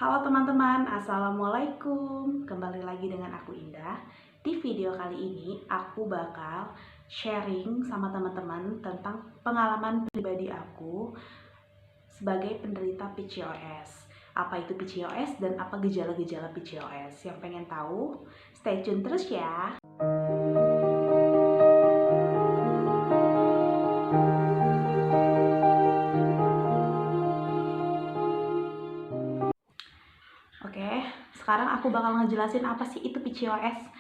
Halo teman-teman, Assalamualaikum. Kembali lagi dengan aku Indah. Di video kali ini aku bakal sharing sama teman-teman tentang pengalaman pribadi aku sebagai penderita PCOS. Apa itu PCOS dan apa gejala-gejala PCOS? Yang pengen tahu, stay tune terus ya. Oke, sekarang aku bakal ngejelasin apa sih itu PCOS.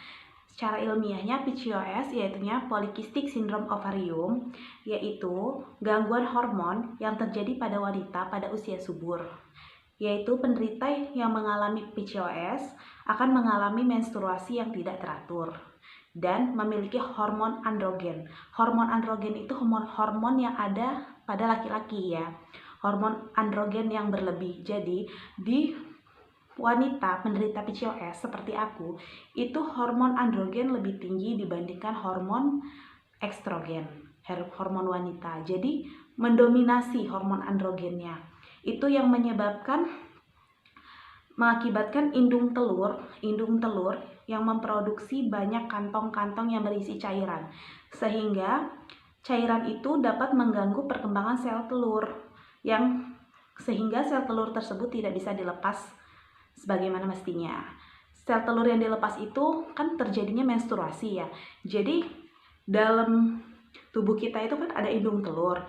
Secara ilmiahnya, PCOS yaitunya Polycystic Syndrome Ovarium, yaitu gangguan hormon yang terjadi pada wanita pada usia subur. Yaitu penderita yang mengalami PCOS akan mengalami menstruasi yang tidak teratur dan memiliki hormon androgen. Hormon androgen itu hormon yang ada pada laki-laki ya. Hormon androgen yang berlebih. Jadi di wanita penderita PCOS seperti aku, itu hormon androgen lebih tinggi dibandingkan hormon estrogen, hormon wanita. Jadi mendominasi hormon androgennya. Itu yang mengakibatkan indung telur yang memproduksi banyak kantong-kantong yang berisi cairan. Sehingga cairan itu dapat mengganggu perkembangan sel telur sehingga sel telur tersebut tidak bisa dilepas sebagaimana mestinya. Sel telur yang dilepas itu kan terjadinya menstruasi ya. Jadi dalam tubuh kita itu kan ada indung telur.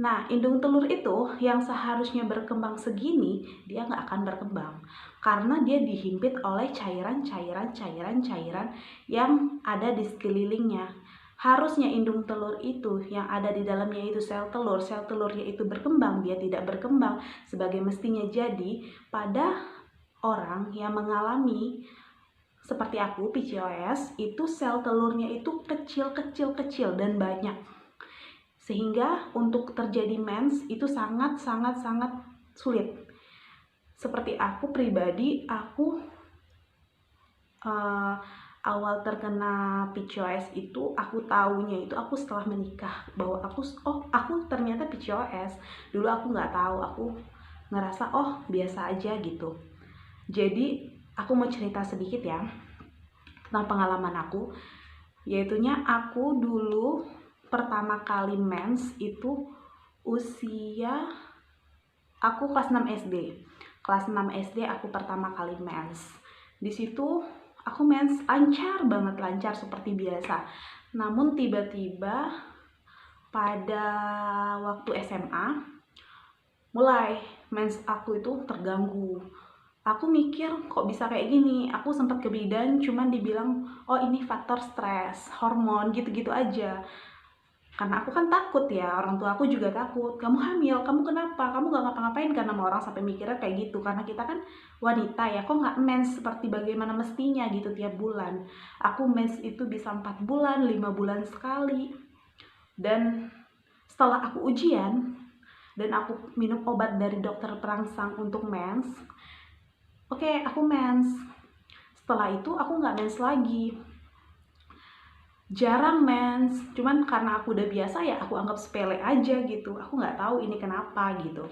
Nah, indung telur itu yang seharusnya berkembang segini, dia nggak akan berkembang. Karena dia dihimpit oleh cairan yang ada di sekelilingnya. Harusnya indung telur itu yang ada di dalamnya itu sel telurnya itu berkembang, dia tidak berkembang sebagai mestinya. Jadi pada orang yang mengalami seperti aku PCOS, itu sel telurnya itu kecil dan banyak, sehingga untuk terjadi mens itu sangat sulit. Seperti aku pribadi, aku awal terkena PCOS itu aku taunya itu aku setelah menikah, bahwa aku ternyata PCOS. Dulu aku nggak tahu, aku ngerasa biasa aja gitu. Jadi aku mau cerita sedikit ya tentang pengalaman aku, yaitunya aku dulu pertama kali mens itu usia aku kelas 6 SD. Kelas 6 SD aku pertama kali mens. Di situ aku mens lancar seperti biasa. Namun tiba-tiba pada waktu SMA mulai mens aku itu terganggu. Aku mikir kok bisa kayak gini. Aku sempat ke bidan, cuman dibilang ini faktor stres, hormon, gitu-gitu aja. Karena aku kan takut ya, orang tua aku juga takut. Kamu hamil, kamu kenapa? Kamu gak ngapa-ngapain kan, sama orang sampai mikirnya kayak gitu. Karena kita kan wanita ya, kok gak mens seperti bagaimana mestinya gitu tiap bulan. Aku mens itu bisa 4 bulan, 5 bulan sekali. Dan setelah aku ujian, dan aku minum obat dari dokter perangsang untuk mens, oke, aku mens. Setelah itu aku nggak mens lagi. Jarang mens. Cuman karena aku udah biasa ya aku anggap sepele aja gitu. Aku nggak tahu ini kenapa gitu.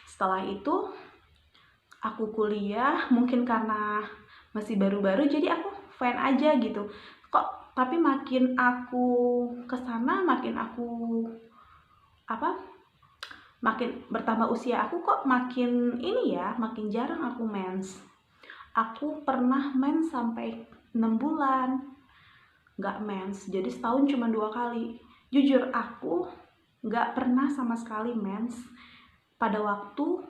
Setelah itu aku kuliah, mungkin karena masih baru-baru jadi aku fine aja gitu. Kok tapi makin aku kesana, makin bertambah usia aku, kok makin makin jarang aku mens. Aku pernah mens sampai 6 bulan nggak mens, jadi setahun cuma 2 kali. Jujur aku nggak pernah sama sekali mens pada waktu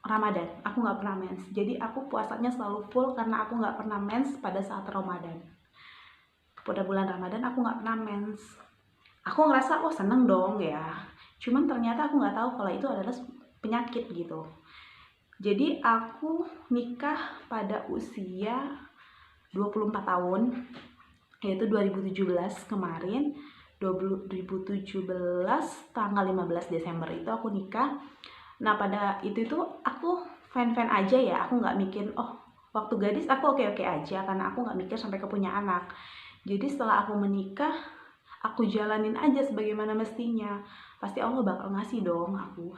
Ramadan. Aku nggak pernah mens, jadi aku puasanya selalu full karena aku nggak pernah mens pada saat Ramadan. Pada bulan Ramadan aku nggak pernah mens. Aku ngerasa seneng dong ya, cuman ternyata aku nggak tahu kalau itu adalah penyakit gitu. Jadi aku nikah pada usia 24 tahun, yaitu 2017 kemarin. 2017 tanggal 15 Desember itu aku nikah. Nah pada itu aku fine-fine aja ya, aku nggak mikir waktu gadis aku oke-oke aja, karena aku nggak mikir sampai ke punya anak. Jadi setelah aku menikah, aku jalanin aja sebagaimana mestinya. Pasti Allah bakal ngasih dong aku.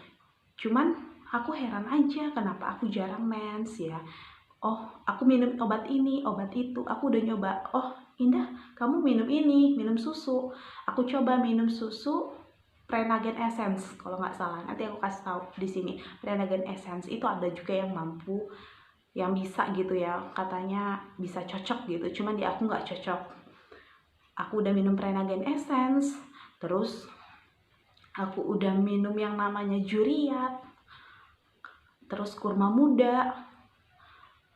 Cuman aku heran aja kenapa aku jarang mens ya. Oh, aku minum obat ini, obat itu, aku udah nyoba. Oh, Indah, kamu minum ini, minum susu. Aku coba minum susu Prenagen Essence kalau nggak salah. Nanti aku kasih tahu di sini. Prenagen Essence itu ada juga yang mampu, yang bisa gitu ya. Katanya bisa cocok gitu. Cuman di aku nggak cocok. Aku udah minum Prenagen Essence, terus aku udah minum yang namanya Juriat, terus kurma muda,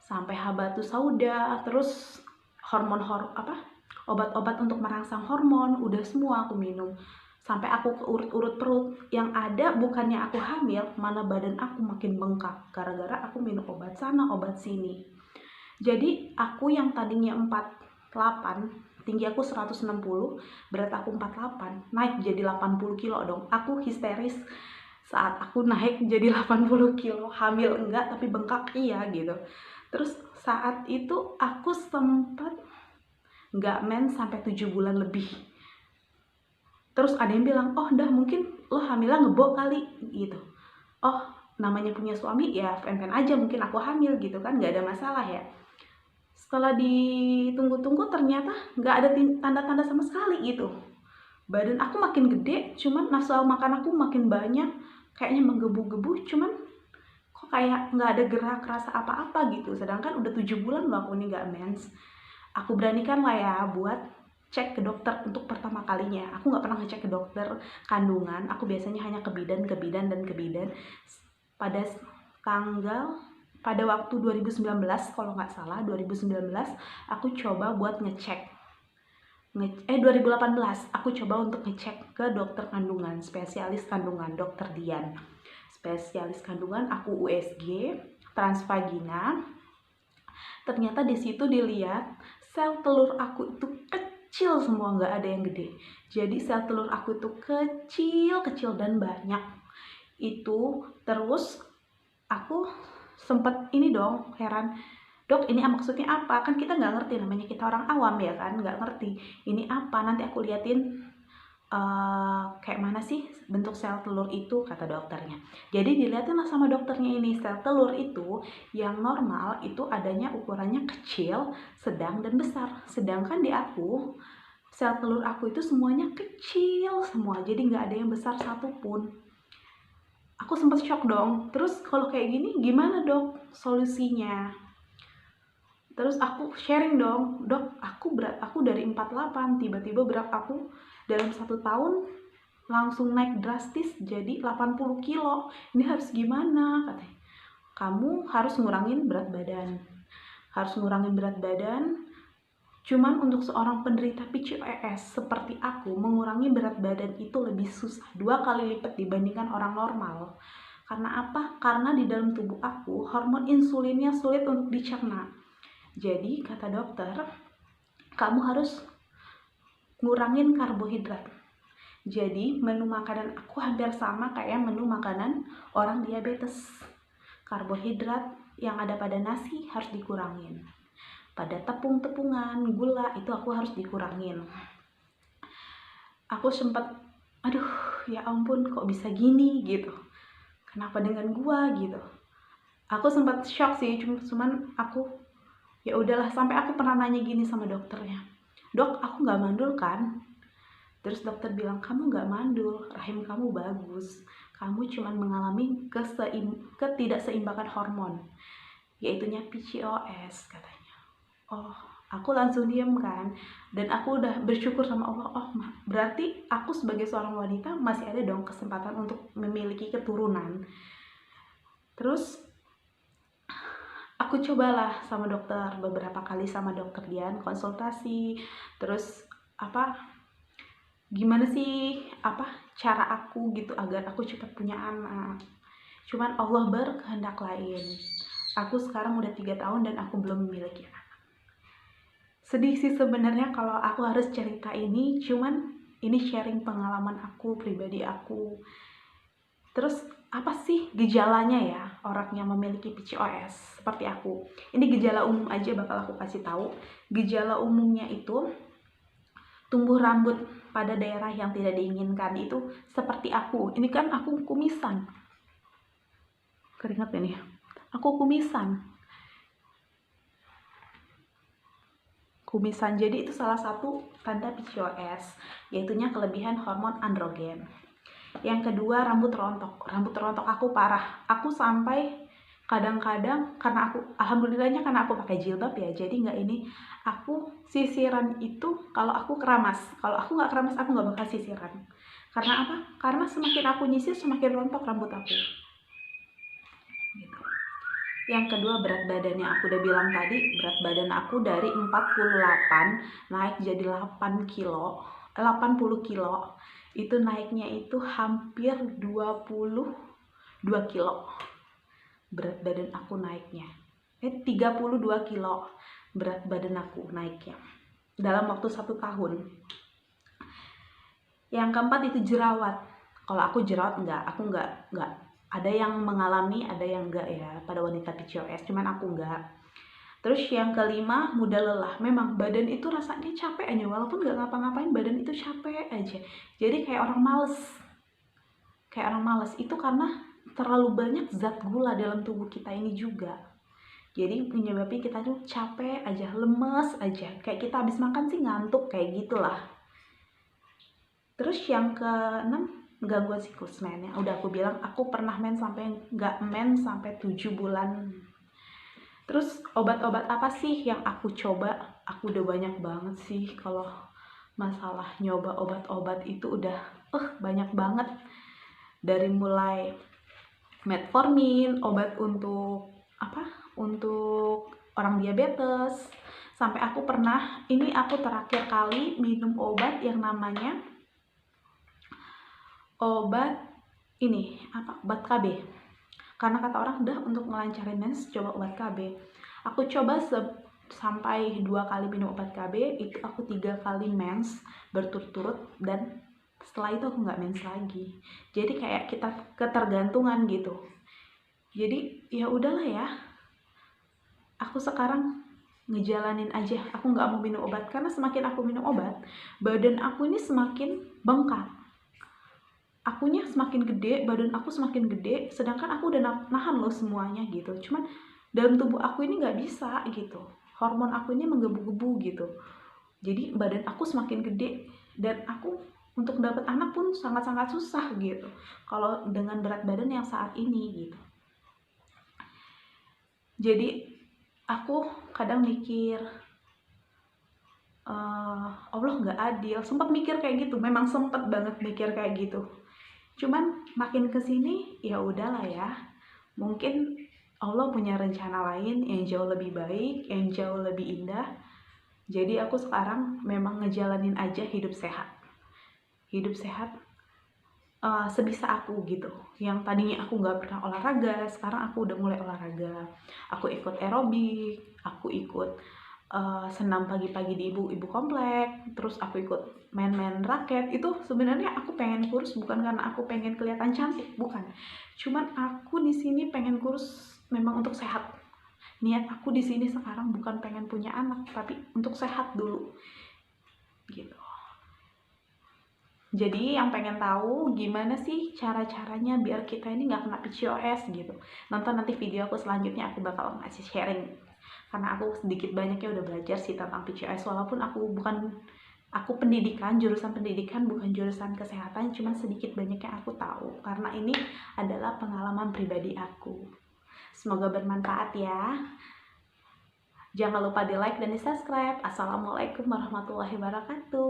sampai habatus sauda, terus obat-obat untuk merangsang hormon, udah semua aku minum. Sampai aku ke urut-urut perut. Yang ada bukannya aku hamil, mana badan aku makin bengkak gara-gara aku minum obat sana, obat sini. Jadi aku yang tadinya 48, tinggi aku 160, berat aku 48, naik jadi 80 kilo dong. Aku histeris saat aku naik jadi 80 kilo. Hamil enggak, tapi bengkak iya gitu. Terus saat itu aku sempat nggak mens sampai 7 bulan lebih. Terus ada yang bilang, oh dah mungkin lo hamilnya ngebok kali gitu. Oh, namanya punya suami ya fan-fan aja, mungkin aku hamil gitu kan, nggak ada masalah ya. Setelah ditunggu-tunggu ternyata nggak ada tanda-tanda sama sekali gitu. Badan aku makin gede, cuman nafsu makan aku makin banyak, kayaknya menggebu-gebu, cuman kok kayak nggak ada gerak rasa apa-apa gitu. Sedangkan udah 7 bulan loh aku ini nggak mens. Aku beranikan lah ya buat cek ke dokter untuk pertama kalinya. Aku nggak pernah ngecek ke dokter kandungan. Aku biasanya hanya ke bidan. Pada waktu 2019 kalau nggak salah, 2019 aku coba buat ngecek. 2018 aku coba untuk ngecek ke dokter kandungan, spesialis kandungan, dokter Dian. Spesialis kandungan, aku USG, transvagina. Ternyata di situ dilihat sel telur aku itu kecil semua, nggak ada yang gede. Jadi sel telur aku itu kecil dan banyak. Itu terus aku sempet ini dong, heran. Dok, ini maksudnya apa? Kan kita nggak ngerti, namanya kita orang awam ya kan, nggak ngerti. Ini apa? Nanti aku liatin kayak mana sih bentuk sel telur itu, kata dokternya. Jadi dilihatin lah sama dokternya ini, sel telur itu yang normal itu adanya ukurannya kecil, sedang, dan besar. Sedangkan di aku, sel telur aku itu semuanya kecil semua, jadi nggak ada yang besar satupun. Aku sempat shock dong. Terus kalau kayak gini gimana dok solusinya? Terus aku sharing dong, dok, aku dari 48, tiba-tiba berat aku dalam 1 tahun langsung naik drastis jadi 80 kilo. Ini harus gimana? Katanya, kamu harus ngurangin berat badan. Cuman untuk seorang penderita PCOS seperti aku, mengurangi berat badan itu lebih susah, 2 kali lipat dibandingkan orang normal. Karena apa? Karena di dalam tubuh aku, hormon insulinnya sulit untuk dicerna. Jadi kata dokter, kamu harus ngurangin karbohidrat. Jadi menu makanan aku hampir sama kayak menu makanan orang diabetes. Karbohidrat yang ada pada nasi harus dikurangin. Pada tepung-tepungan, gula itu aku harus dikurangin. Aku sempat, aduh ya ampun kok bisa gini gitu. Kenapa dengan gua gitu. Aku sempat shock sih, cuman aku ya udahlah. Sampai aku pernah nanya gini sama dokternya, dok aku nggak mandul kan? Terus dokter bilang, kamu nggak mandul, rahim kamu bagus, kamu cuma mengalami ketidakseimbangan hormon, yaitunya PCOS katanya. Oh, aku langsung diem kan, dan aku udah bersyukur sama Allah. Oh berarti aku sebagai seorang wanita masih ada dong kesempatan untuk memiliki keturunan. Terus aku cobalah sama dokter, beberapa kali sama dokter Dian konsultasi. Terus gimana sih cara aku gitu agar aku cepat punya anak. Cuman Allah berkehendak lain. Aku sekarang udah 3 tahun dan aku belum memiliki anak. Sedih sih sebenarnya kalau aku harus cerita ini, cuman ini sharing pengalaman aku, pribadi aku. Terus apa sih gejalanya ya orang yang memiliki PCOS seperti aku? Ini gejala umum aja bakal aku kasih tahu. Gejala umumnya itu tumbuh rambut pada daerah yang tidak diinginkan, itu seperti aku. Ini kan aku kumisan. keringat ini. Aku kumisan. Jadi itu salah satu tanda PCOS, yaitunya kelebihan hormon androgen. Yang kedua, rambut rontok aku parah. Aku sampai kadang-kadang, karena aku alhamdulillahnya karena aku pakai jilbab ya, jadi nggak ini, aku sisiran itu kalau aku keramas. Kalau aku nggak keramas, aku nggak bakal sisiran. Karena apa? Karena semakin aku nyisir, semakin rontok rambut aku gitu. Yang kedua, berat badannya. Aku udah bilang tadi, berat badan aku dari 48 naik jadi 80 kilo. Itu naiknya itu hampir 22 kilo. Berat badan aku naiknya. 32 kilo berat badan aku naiknya dalam waktu 1 tahun. Yang keempat itu jerawat. Kalau aku jerawat aku enggak. Ada yang mengalami, ada yang enggak ya pada wanita PCOS, cuman aku enggak. Terus yang kelima, mudah lelah. Memang badan itu rasanya capek aja, walaupun nggak ngapa-ngapain badan itu capek aja. Jadi kayak orang males. Itu karena terlalu banyak zat gula dalam tubuh kita ini juga. Jadi menyebabkan kita tuh capek aja, lemes aja. Kayak kita habis makan sih ngantuk, kayak gitulah. Terus yang keenam, gangguan siklus mennya. Udah aku bilang, aku pernah nggak men sampai 7 bulan. Terus obat-obat apa sih yang aku coba? Aku udah banyak banget sih. Kalau masalah nyoba obat-obat itu udah banyak banget. Dari mulai metformin, obat untuk orang diabetes, sampai aku terakhir kali minum obat yang namanya obat KB. Karena kata orang udah untuk ngelancarin mens coba obat KB. Aku coba sampai 2 kali minum obat KB, itu aku 3 kali mens berturut-turut, dan setelah itu aku nggak mens lagi. Jadi kayak kita ketergantungan gitu. Jadi ya udahlah ya, aku sekarang ngejalanin aja. Aku nggak mau minum obat, karena semakin aku minum obat, badan aku ini semakin bengkak. Akunya semakin gede, badan aku semakin gede, sedangkan aku udah nahan loh semuanya gitu. Cuman dalam tubuh aku ini nggak bisa gitu. Hormon aku ini menggebu-gebu gitu. Jadi badan aku semakin gede, dan aku untuk dapat anak pun sangat-sangat susah gitu. Kalau dengan berat badan yang saat ini gitu. Jadi aku kadang mikir, Allah nggak adil. Sempat mikir kayak gitu, memang sempat banget mikir kayak gitu. Cuman makin kesini ya udahlah ya, mungkin Allah punya rencana lain yang jauh lebih baik, yang jauh lebih indah. Jadi aku sekarang memang ngejalanin aja hidup sehat sebisa aku gitu. Yang tadinya aku nggak pernah olahraga, sekarang aku udah mulai olahraga. Aku ikut aerobik, aku ikut senam pagi-pagi di ibu komplek, terus aku ikut main-main raket. Itu sebenarnya aku pengen kurus bukan karena aku pengen kelihatan cantik, bukan. Cuman aku di sini pengen kurus memang untuk sehat. Niat aku di sini sekarang bukan pengen punya anak, tapi untuk sehat dulu gitu. Jadi yang pengen tahu gimana sih cara-caranya biar kita ini nggak kena PCOS gitu, nonton nanti video aku selanjutnya, aku bakal ngasih sharing. Karena aku sedikit banyaknya udah belajar sih tentang PCOS, walaupun aku jurusan pendidikan, bukan jurusan kesehatan, cuman sedikit banyaknya aku tahu karena ini adalah pengalaman pribadi aku. Semoga bermanfaat ya. Jangan lupa di like dan di subscribe. Assalamualaikum warahmatullahi wabarakatuh.